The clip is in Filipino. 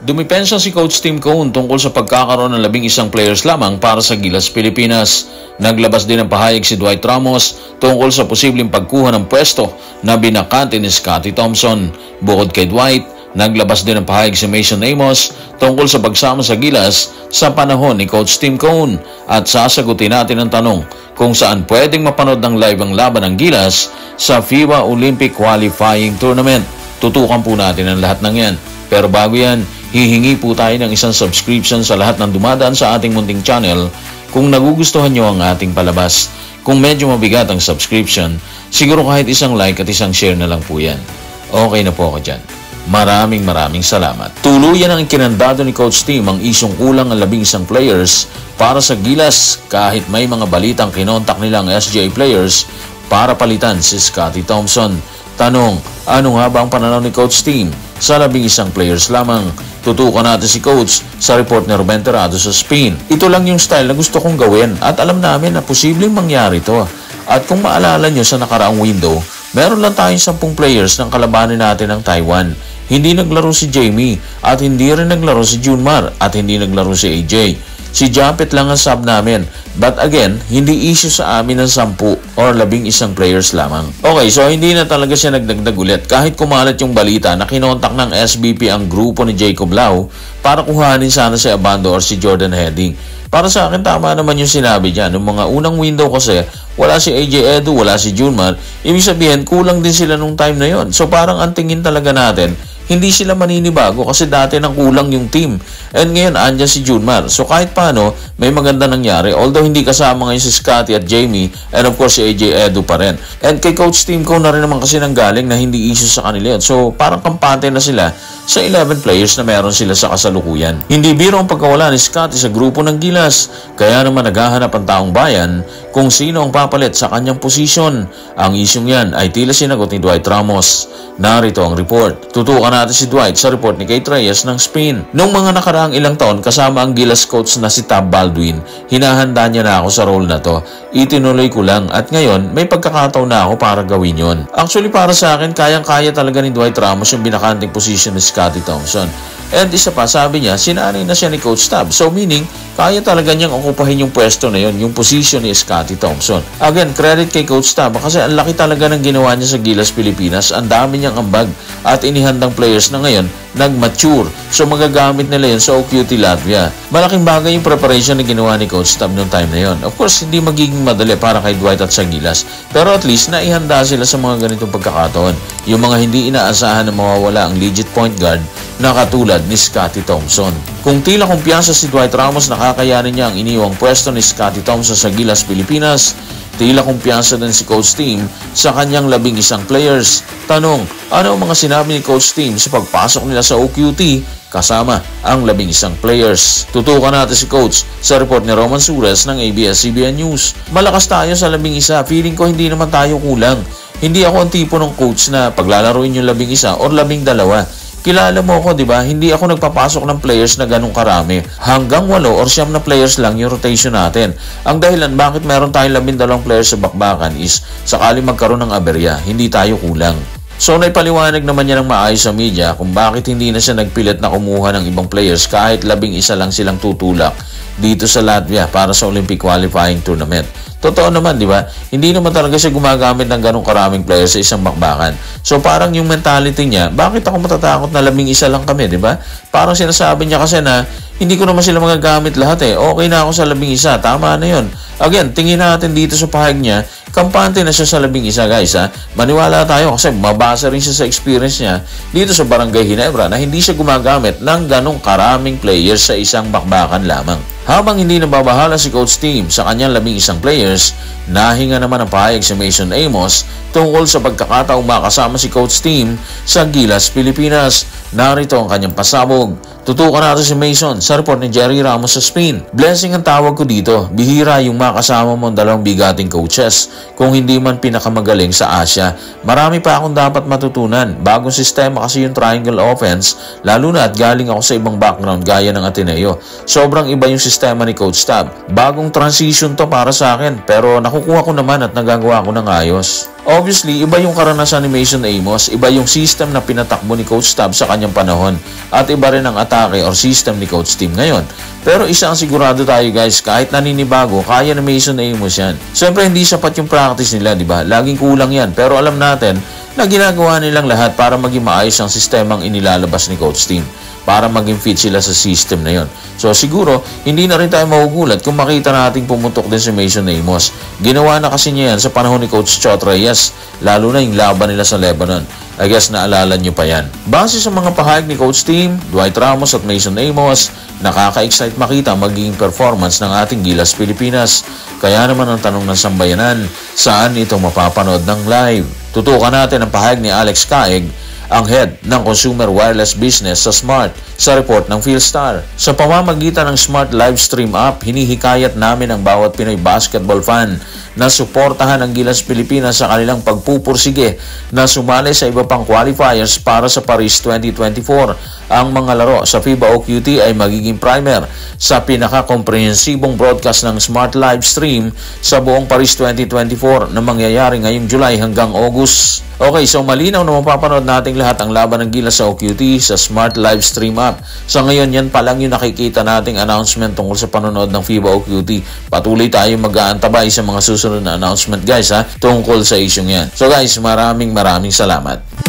Dumipensa si Coach Tim Cone tungkol sa pagkakaroon ng 11 players lamang para sa Gilas Pilipinas. Naglabas din ng pahayag si Dwight Ramos tungkol sa posibleng pagkuha ng pwesto na binakante ni Scotty Thompson. Bukod kay Dwight, naglabas din ng pahayag si Mason Amos tungkol sa pagsama sa Gilas sa panahon ni Coach Tim Cone at sasagutin natin ang tanong kung saan pwedeng mapanood ng live ang laban ng Gilas sa FIBA Olympic Qualifying Tournament. Tutukan po natin ang lahat ng yan. Pero bago yan, hihingi po tayo ng isang subscription sa lahat ng dumadaan sa ating munting channel kung nagugustuhan nyo ang ating palabas. Kung medyo mabigat ang subscription, siguro kahit isang like at isang share na lang po yan. Okay na po ako dyan. Maraming salamat. Tuluyan ang kinandado ni Coach Tim ang isyong kulang ang 11 players para sa Gilas kahit may mga balitang kinontak nilang SGA players para palitan si Scotty Thompson. Tanong, ano nga ba ang pananaw ni Coach Tim sa 11 players lamang? Tutukan natin si Coach sa report ni Ruben Terrado sa Spin. Ito lang yung style na gusto kong gawin at alam namin na posibleng mangyari to. At kung maalala nyo sa nakaraang window, meron lang tayong 10 players ng kalabanin natin ng Taiwan. Hindi naglaro si Jamie at hindi rin naglaro si Junmar at hindi naglaro si AJ. Si Japet lang ang sub namin. But again, hindi issue sa amin ng 10 or 11 players lamang. Okay, so hindi na talaga siya nagdagdag ulit kahit kumalat yung balita na kinontak ng SBP ang grupo ni Jacob Lau para kuhanin sana si Abando or si Jordan Heading. Para sa akin, tama naman yung sinabi niya. Noong mga unang window kasi, wala si AJ Edu, wala si Junmar. Ibig sabihin, kulang din sila nung time na yon. So parang ang tingin talaga natin, hindi sila maninibago kasi dati nang kulang yung team. And ngayon, andyan si Junmar. So kahit paano, may maganda nangyari. Although hindi kasama ngayon si Scotty at Jamie and of course si AJ Edu pa rin. And kay Coach Tim Cone na rin naman kasi nanggaling na hindi issue sa kanila yun. So parang kampante na sila sa 11 players na meron sila sa kasalukuyan. Hindi biro ang pagkawala ni Scotty sa grupo ng Gilas. Kaya naman naghahanap ang taong bayan kung sino ang papalit sa kanyang posisyon. Ang isyong yan ay tila sinagot ni Dwight Ramos. Narito ang report. Tutukan natin si Dwight sa report ni Kate Reyes ng Spin. Noong mga nakaraang ilang taon kasama ang Gilas coach na si Tab Baldwin, hinahanda niya na ako sa role na to. Itinuloy ko lang at ngayon may pagkakataon na ako para gawin yon. Actually para sa akin, kayang-kaya talaga ni Dwight Ramos yung binakanting position ni Scotty Thompson. And isa pa, sabi niya, sinanay na siya ni Coach Tab. So meaning, kaya talaga niyang okupahin yung pwesto na yon, yung position ni Scotty Thompson. Again, credit kay Coach Tab kasi ang laki talaga ng ginawa niya sa Gilas Pilipinas. Ang dami niyang ambag at inihandang players na ngayon nag-mature. So magagamit nila yun sa OQT Latvia. Malaking bagay yung preparation na ginawa ni Coach Tab noong time na yon. Of course, hindi magiging madali para kay Dwight at sa Gilas. Pero at least, naihanda sila sa mga ganitong pagkakataon. Yung mga hindi inaasahan na mawawala ang legit point guard na katulad ni Scotty Thompson. Kung tila kumpiyansa si Dwight Ramos na kakayanin niya ang iniwang pwesto ni Scotty Thompson sa Gilas Pilipinas, tila kumpiyansa din si Coach Tim sa kanyang 11 players. Tanong, ano ang mga sinabi ni Coach Tim sa pagpasok nila sa OQT kasama ang 11 players? Tutukan natin si Coach sa report ni Roman Sures ng ABS-CBN News. Malakas tayo sa 11. Feeling ko hindi naman tayo kulang. Hindi ako ang tipo ng coach na paglalaruin yung 11 or 12. Kilala mo ako, di ba? Hindi ako nagpapasok ng players na ganun karami. Hanggang 8 or 9 na players lang yung rotation natin. Ang dahilan bakit meron tayong 12 players sa bakbakan is sakali magkaroon ng aberya, hindi tayo kulang. So naipaliwanag naman niya ng maayos sa media kung bakit hindi na siya nagpilit na kumuha ng ibang players kahit 11 lang silang tutulak dito sa Latvia para sa Olympic Qualifying Tournament. Totoo naman, di ba? Hindi naman talaga siya gumagamit ng ganong karaming players sa isang bakbakan. So parang yung mentality niya, bakit ako matatakot na 11 lang kami, di ba? Parang sinasabi niya kasi na hindi ko naman sila magagamit lahat eh. Okay na ako sa 11, tama na yun. Again, tingin natin dito sa pahag niya, kampante na siya sa 11 guys ha. Maniwala tayo kasi mabasa rin siya sa experience niya dito sa Barangay Ginebra na hindi siya gumagamit ng ganong karaming players sa isang bakbakan lamang. Habang hindi nababahala si Coach Tim sa kanyang 11 players, nahinga naman ang pahayag si Mason Amos tungkol sa pagkakataong makasama si Coach Tim sa Gilas Pilipinas. Narito ang kanyang pasabog. Tutukan natin si Mason sa report ni Jerry Ramos sa Spin. Blessing ang tawag ko dito. Bihira yung makasama mo ang dalawang bigating coaches kung hindi man pinakamagaling sa Asia. Marami pa akong dapat matutunan. Bagong sistema kasi yung triangle offense, lalo na at galing ako sa ibang background gaya ng Ateneo. Sobrang iba yung sistema sistema ni Coach Tab. Bagong transition to para sa akin, pero nakukuha ko naman at nagagawa ko ng ayos. Obviously, iba yung karanasan ni Mason Amos, iba yung system na pinatakbo ni Coach Tab sa kanyang panahon, at iba rin ang atake or system ni Coach Tim ngayon. Pero isa ang sigurado tayo guys, kahit naninibago, kaya ni Mason Amos yan. Siyempre hindi sapat yung practice nila, di ba? Laging kulang yan, pero alam natin na ginagawa nilang lahat para maging maayos ang sistemang inilalabas ni Coach Tim, para maging fit sila sa system na yon. So siguro, hindi na rin tayo mahugulat kung makita nating pumutok din si Mason Amos. Ginawa na kasi niya yan sa panahon ni Coach Chot Reyes, lalo na yung laban nila sa Lebanon. I guess naalala nyo pa yan. Base sa mga pahayag ni Coach Tim, Dwight Ramos at Mason Amos, nakaka-excite makita magiging performance ng ating Gilas Pilipinas. Kaya naman ang tanong ng sambayanan, saan ito mapapanood ng live? Tutukan natin ang pahayag ni Alex Caeg, ang head ng consumer wireless business sa Smart, sa report ng Philstar. Sa pamamagitan ng Smart Livestream app, hinihikayat namin ang bawat Pinoy basketball fan na suportahan ang Gilas Pilipinas sa kanilang pagpupursige na sumali sa iba pang qualifiers para sa Paris 2024. Ang mga laro sa FIBA OQT ay magiging primer sa pinaka-komprehensibong broadcast ng Smart Livestream sa buong Paris 2024 na mangyayari ngayong July hanggang August. Okay, so malinaw na mapapanood nating lahat ang laban ng Gilas sa OQT sa Smart Livestream app. Sa ngayon, yan pa lang yung nakikita nating announcement tungkol sa panonood ng FIBA OQT. Patuloy tayo mag-aantabay sa mga susunod na announcement guys tungkol sa isyong yan. So guys, maraming salamat.